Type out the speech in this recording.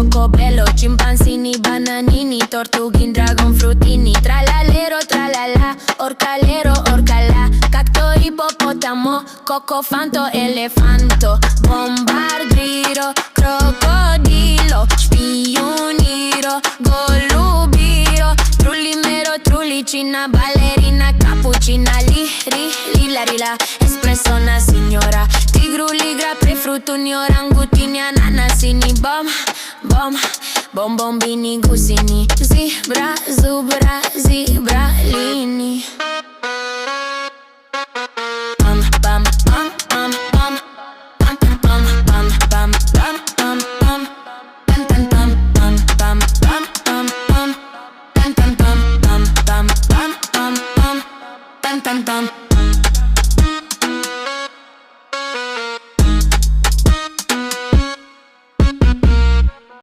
coccobello, cimpanzini, bananini, tortughin, dragon frutini, tralalero, tralala, orcalero, orcala, cacto, ippopotamo, cocofanto, elefanto, bombardiro, crocodilo, spioniro, golubiro, trullimero, trullicina, ballerina, cappuccina, lila, rila, espressona, signora, tigru, ligra, prefruttuni, orangutini, ananasini, bombini, gusini, zebra, zubra, zebralini.